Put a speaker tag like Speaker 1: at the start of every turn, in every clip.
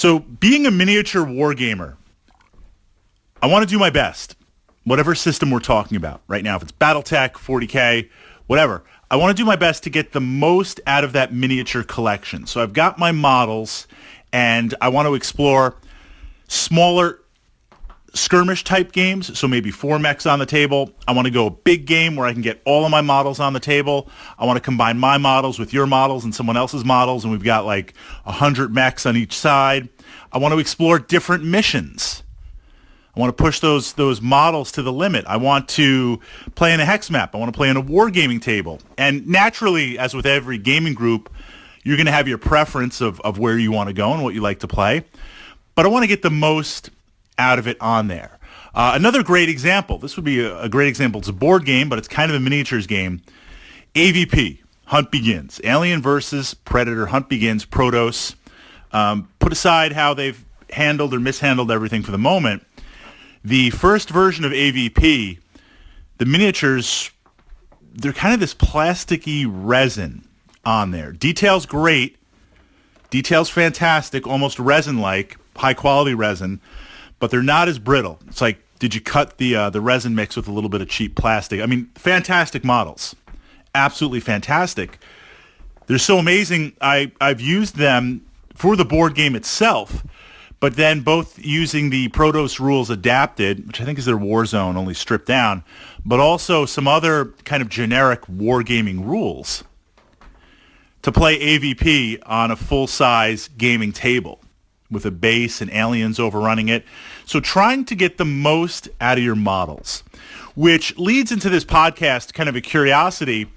Speaker 1: So being a miniature wargamer, I want to do my best. Whatever system we're talking about right now, if it's Battletech, 40K, whatever, I want to do my best to get the most out of that miniature collection. So I've got my models, and I want to explore smaller skirmish type games, so maybe 4 mechs on the table. I want to go a big game where I can get all of my models on the table. I want to combine my models with your models and someone else's models, and we've got like 100 mechs on each side. I want to explore different missions. I want to push those models to the limit. I want to play in a hex map. I want to play in a wargaming table. And naturally, as with every gaming group, you're going to have your preference of where you want to go and what you like to play. But I want to get the most out of it on there. Another great example, this would be a great example. It's a board game, but it's kind of a miniatures game. AVP, Hunt Begins. Alien versus Predator, Hunt Begins, Protoss. Put aside how they've handled or mishandled everything for the moment. The first version of AVP, the miniatures, they're kind of this plasticky resin on there. Detail's great. Detail's fantastic, almost resin-like, high-quality resin, but they're not as brittle. It's like, did you cut the resin mix with a little bit of cheap plastic? I mean, fantastic models. Absolutely fantastic. They're so amazing. I've used them for the board game itself, but then both using the Protoss rules adapted, which I think is their Warzone, only stripped down, but also some other kind of generic wargaming rules to play AVP on a full-size gaming table with a base and aliens overrunning it. So trying to get the most out of your models, which leads into this podcast, kind of a curiosity.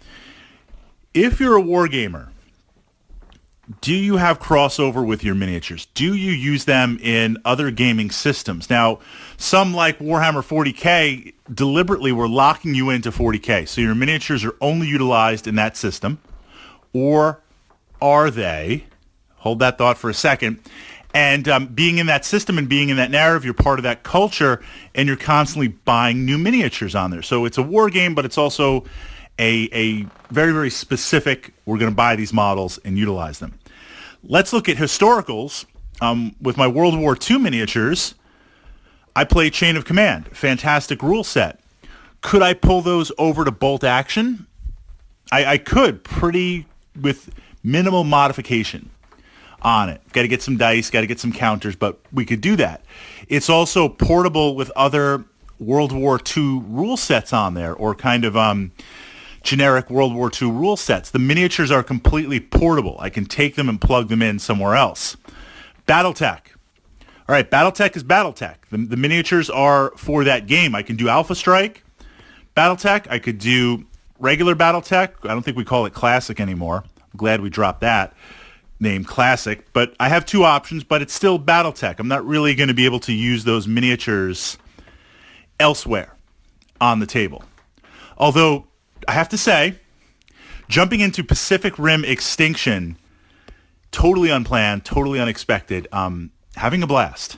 Speaker 1: If you're a wargamer, do you have crossover with your miniatures? Do you use them in other gaming systems? Now, some like Warhammer 40K deliberately were locking you into 40K, so your miniatures are only utilized in that system. Or are they? Hold that thought for a second. And being in that system and being in that narrative, you're part of that culture, and you're constantly buying new miniatures on there. So it's a war game, but it's also a very, very specific, we're going to buy these models and utilize them. Let's look at historicals. With my World War II miniatures, I play Chain of Command. Fantastic rule set. Could I pull those over to bolt action? I could, pretty with minimal modification on it. Got to get some dice, got to get some counters, but we could do that. It's also portable with other World War II rule sets on there, or kind of generic World War II rule sets. The miniatures are completely portable. I can take them and plug them in somewhere else. Battletech. All right, Battletech is Battletech. The miniatures are for that game. I can do Alpha Strike Battletech. I could do regular Battletech. I don't think we call it Classic anymore. I'm glad we dropped that name, Classic. But I have two options, but it's still Battletech. I'm not really going to be able to use those miniatures elsewhere on the table. Although, I have to say, jumping into Pacific Rim Extinction, totally unplanned, totally unexpected, having a blast.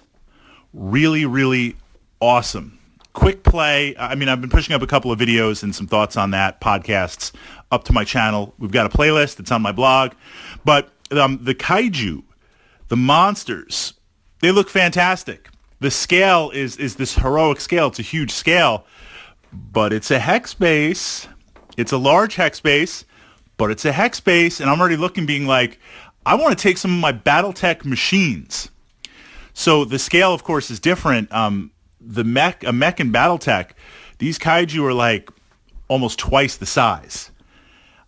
Speaker 1: Really, really awesome. Quick play. I mean, I've been pushing up a couple of videos and some thoughts on that, podcasts, up to my channel. We've got a playlist. It's on my blog. But the kaiju, the monsters, they look fantastic. The scale is this heroic scale. It's a huge scale, but it's a hex base. It's a large hex base, but it's a hex base, and I'm already looking, being like, I want to take some of my Battletech machines. So the scale, of course, is different. A mech in Battletech, these kaiju are like almost twice the size.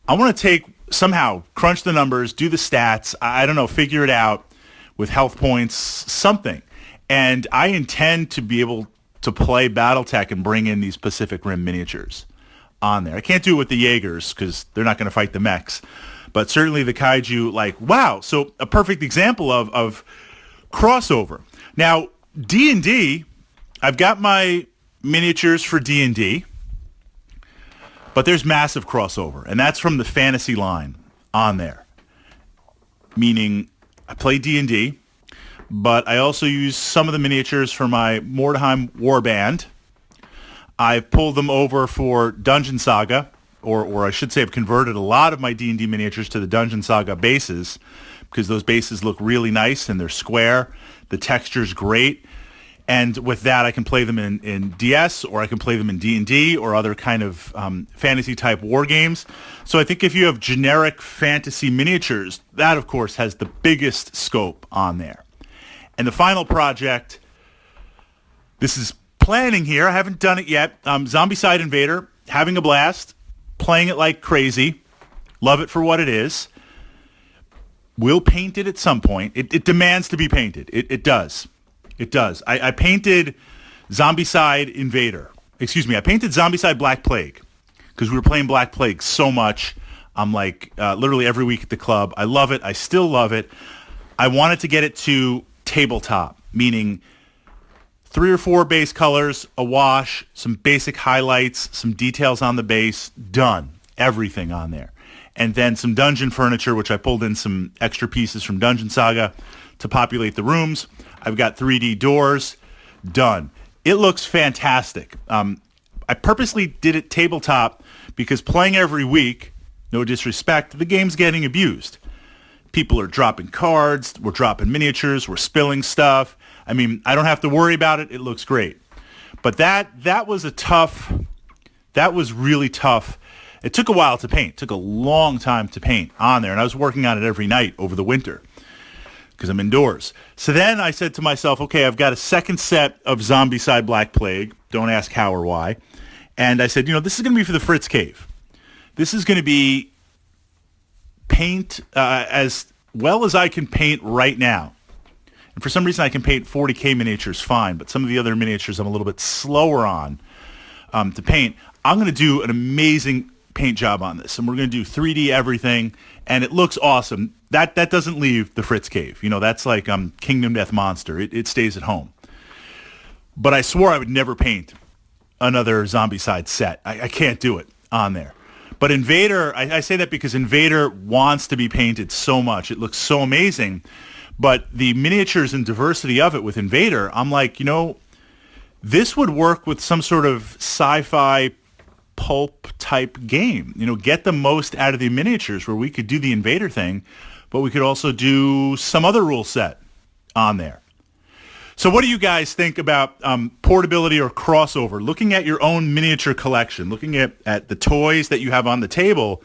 Speaker 1: I want to somehow crunch the numbers, do the stats, I don't know, figure it out with health points, something. And I intend to be able to play Battletech and bring in these Pacific Rim miniatures on there. I can't do it with the Jaegers because they're not going to fight the mechs. But certainly the kaiju, like, wow. So a perfect example of crossover. Now, D&D, I've got my miniatures for D&D, but there's massive crossover, and that's from the fantasy line on there. Meaning, I play D&D, but I also use some of the miniatures for my Mordheim Warband. I've pulled them over for Dungeon Saga, or I should say I've converted a lot of my D&D miniatures to the Dungeon Saga bases, because those bases look really nice and they're square. The texture's great. And with that, I can play them in DS, or I can play them in D&D or other kind of fantasy-type war games. So I think if you have generic fantasy miniatures, that, of course, has the biggest scope on there. And the final project, this is planning here. I haven't done it yet. Zombicide Invader, having a blast, playing it like crazy. Love it for what it is. Will paint it at some point. It demands to be painted. It does. It does. I painted Zombicide Invader. Excuse me. I painted Zombicide Black Plague because we were playing Black Plague so much. I'm like literally every week at the club. I love it. I still love it. I wanted to get it to tabletop, meaning 3 or 4 base colors, a wash, some basic highlights, some details on the base, done. Everything on there. And then some dungeon furniture, which I pulled in some extra pieces from Dungeon Saga to populate the rooms. I've got 3D doors, done. It looks fantastic. I purposely did it tabletop because playing every week, no disrespect, the game's getting abused. People are dropping cards, we're dropping miniatures, we're spilling stuff. I mean, I don't have to worry about it. It looks great. But that was really tough. It took a while to paint. It took a long time to paint on there, and I was working on it every night over the winter because I'm indoors. So then I said to myself, okay, I've got a second set of Zombicide Black Plague. Don't ask how or why. And I said, this is going to be for the Fritz Cave. This is going to be paint as well as I can paint right now. And for some reason, I can paint 40K miniatures fine, but some of the other miniatures I'm a little bit slower on to paint. I'm going to do an amazing paint job on this, and we're going to do 3D everything, and it looks awesome. That doesn't leave the Fritz Cave. That's like Kingdom Death Monster. It stays at home. But I swore I would never paint another Zombicide set. I can't do it on there. But Invader, I say that because Invader wants to be painted so much. It looks so amazing. But the miniatures and diversity of it with Invader, I'm like, this would work with some sort of sci-fi pulp type game. Get the most out of the miniatures where we could do the Invader thing, but we could also do some other rule set on there. So what do you guys think about portability or crossover? Looking at your own miniature collection, looking at the toys that you have on the table,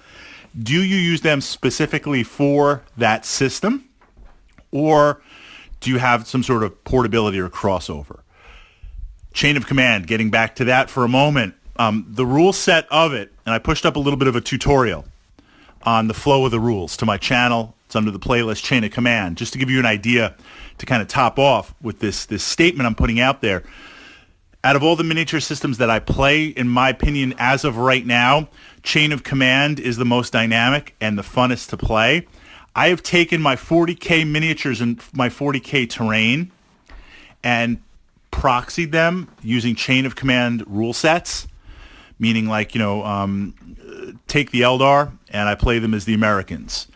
Speaker 1: do you use them specifically for that system? Or do you have some sort of portability or crossover? Chain of Command, getting back to that for a moment. The rule set of it, and I pushed up a little bit of a tutorial on the flow of the rules to my channel. It's under the playlist Chain of Command, just to give you an idea to kind of top off with this statement I'm putting out there. Out of all the miniature systems that I play, in my opinion, as of right now, Chain of Command is the most dynamic and the funnest to play. I have taken my 40K miniatures and my 40K terrain and proxied them using Chain of Command rule sets, meaning like, take the Eldar and I play them as the Americans.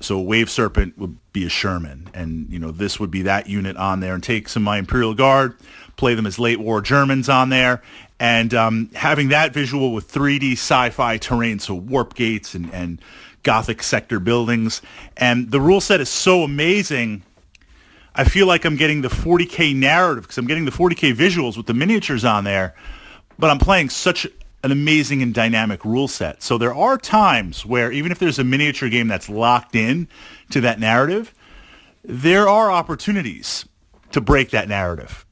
Speaker 1: So a Wave Serpent would be a Sherman, and this would be that unit on there, and take some of my Imperial Guard, play them as late war Germans on there, and having that visual with 3D sci-fi terrain, so warp gates and Gothic sector buildings. And the rule set is so amazing, I feel like I'm getting the 40K narrative because I'm getting the 40K visuals with the miniatures on there, but I'm playing such an amazing and dynamic rule set. So there are times where even if there's a miniature game that's locked in to that narrative, there are opportunities to break that narrative